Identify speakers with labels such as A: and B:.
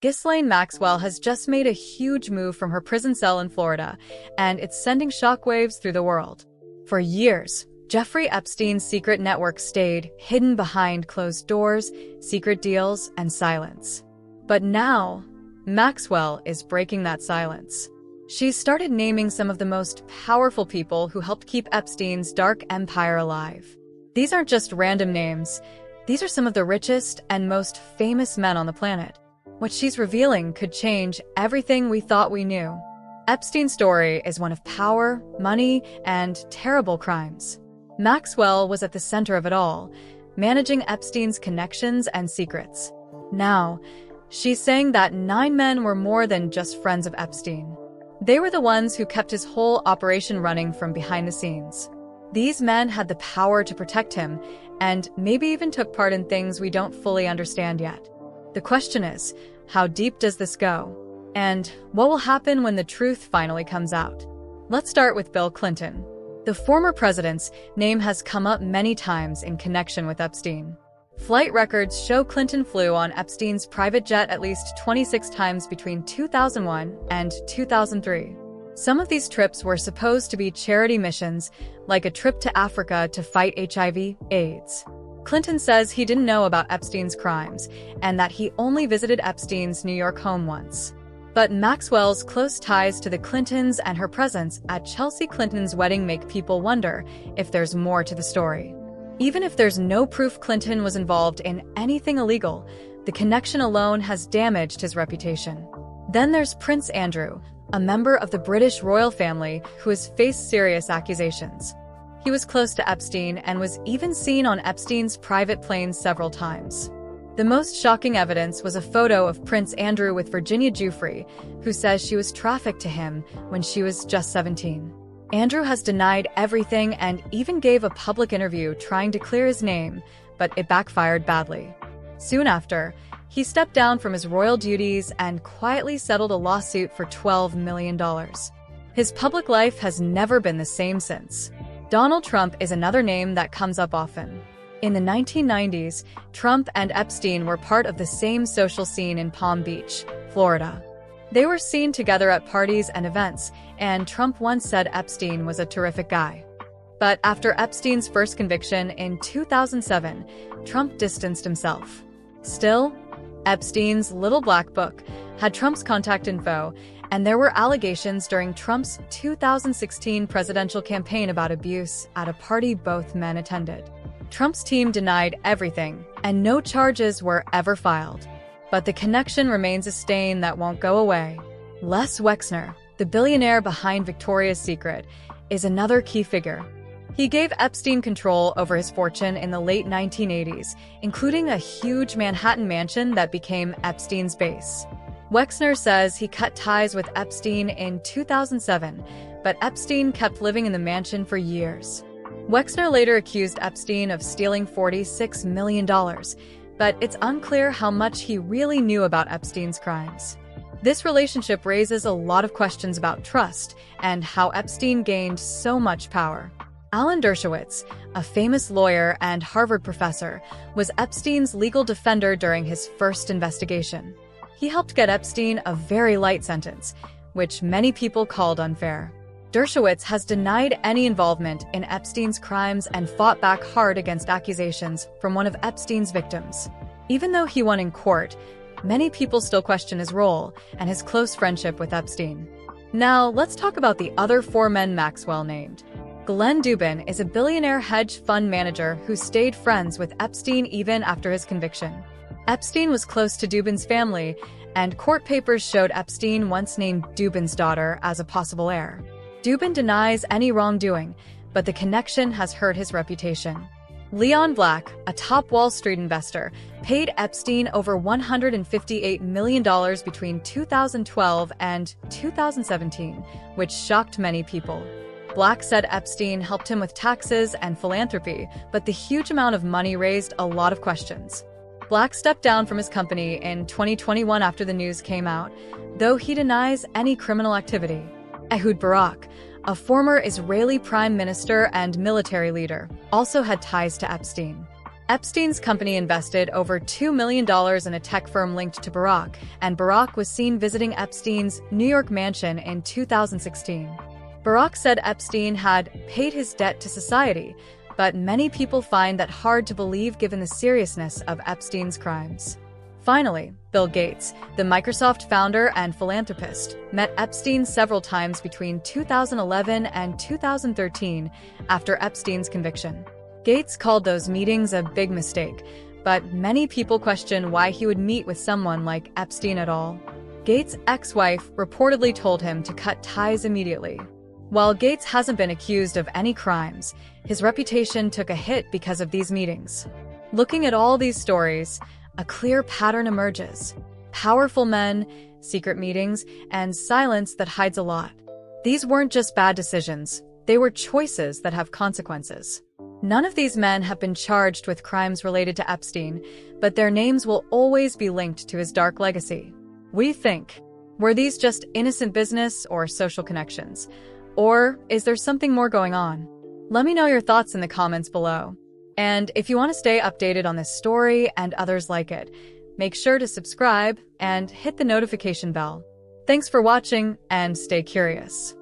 A: Ghislaine Maxwell has just made a huge move from her prison cell in Florida, and it's sending shockwaves through the world. For years, Jeffrey Epstein's secret network stayed hidden behind closed doors, secret deals, and silence. But now, Maxwell is breaking that silence. She's started naming some of the most powerful people who helped keep Epstein's dark empire alive. These aren't just random names. These are some of the richest and most famous men on the planet. What she's revealing could change everything we thought we knew. Epstein's story is one of power, money, and terrible crimes. Maxwell was at the center of it all, managing Epstein's connections and secrets. Now, she's saying that 9 men were more than just friends of Epstein. They were the ones who kept his whole operation running from behind the scenes. These men had the power to protect him, and maybe even took part in things we don't fully understand yet. The question is, how deep does this go? And what will happen when the truth finally comes out? Let's start with Bill Clinton. The former president's name has come up many times in connection with Epstein. Flight records show Clinton flew on Epstein's private jet at least 26 times between 2001 and 2003. Some of these trips were supposed to be charity missions, like a trip to Africa to fight HIV/AIDS. Clinton says he didn't know about Epstein's crimes, and that he only visited Epstein's New York home once. But Maxwell's close ties to the Clintons and her presence at Chelsea Clinton's wedding make people wonder if there's more to the story. Even if there's no proof Clinton was involved in anything illegal, the connection alone has damaged his reputation. Then there's Prince Andrew, a member of the British royal family who has faced serious accusations. He was close to Epstein and was even seen on Epstein's private plane several times. The most shocking evidence was a photo of Prince Andrew with Virginia Giuffre, who says she was trafficked to him when she was just 17. Andrew has denied everything and even gave a public interview trying to clear his name, but it backfired badly. Soon after, he stepped down from his royal duties and quietly settled a lawsuit for $12 million. His public life has never been the same since. Donald Trump is another name that comes up often. In the 1990s, Trump and Epstein were part of the same social scene in Palm Beach, Florida. They were seen together at parties and events, and Trump once said Epstein was a terrific guy. But after Epstein's first conviction in 2007, Trump distanced himself. Still, Epstein's little black book had Trump's contact info, and there were allegations during Trump's 2016 presidential campaign about abuse at a party both men attended. Trump's team denied everything, and no charges were ever filed. But the connection remains a stain that won't go away. Les Wexner, the billionaire behind Victoria's Secret, is another key figure. He gave Epstein control over his fortune in the late 1980s, including a huge Manhattan mansion that became Epstein's base. Wexner says he cut ties with Epstein in 2007, but Epstein kept living in the mansion for years. Wexner later accused Epstein of stealing $46 million, but it's unclear how much he really knew about Epstein's crimes. This relationship raises a lot of questions about trust and how Epstein gained so much power. Alan Dershowitz, a famous lawyer and Harvard professor, was Epstein's legal defender during his first investigation. He helped get Epstein a very light sentence, which many people called unfair. Dershowitz has denied any involvement in Epstein's crimes and fought back hard against accusations from one of Epstein's victims. Even though he won in court, many people still question his role and his close friendship with Epstein. Now, let's talk about the other 4 men Maxwell named. Glenn Dubin is a billionaire hedge fund manager who stayed friends with Epstein even after his conviction. Epstein was close to Dubin's family, and court papers showed Epstein once named Dubin's daughter as a possible heir. Dubin denies any wrongdoing, but the connection has hurt his reputation. Leon Black, a top Wall Street investor, paid Epstein over $158 million between 2012 and 2017, which shocked many people. Black said Epstein helped him with taxes and philanthropy, but the huge amount of money raised a lot of questions. Black stepped down from his company in 2021 after the news came out, though he denies any criminal activity. Ehud Barak, a former Israeli prime minister and military leader, also had ties to Epstein. Epstein's company invested over $2 million in a tech firm linked to Barak, and Barak was seen visiting Epstein's New York mansion in 2016. Barak said Epstein had paid his debt to society, but many people find that hard to believe given the seriousness of Epstein's crimes. Finally, Bill Gates, the Microsoft founder and philanthropist, met Epstein several times between 2011 and 2013 after Epstein's conviction. Gates called those meetings a big mistake, but many people question why he would meet with someone like Epstein at all. Gates' ex-wife reportedly told him to cut ties immediately. While Gates hasn't been accused of any crimes, his reputation took a hit because of these meetings. Looking at all these stories, a clear pattern emerges: powerful men, secret meetings, and silence that hides a lot. These weren't just bad decisions, they were choices that have consequences. None of these men have been charged with crimes related to Epstein, but their names will always be linked to his dark legacy. We think, were these just innocent business or social connections? Or is there something more going on? Let me know your thoughts in the comments below. And if you want to stay updated on this story and others like it, make sure to subscribe and hit the notification bell. Thanks for watching and stay curious.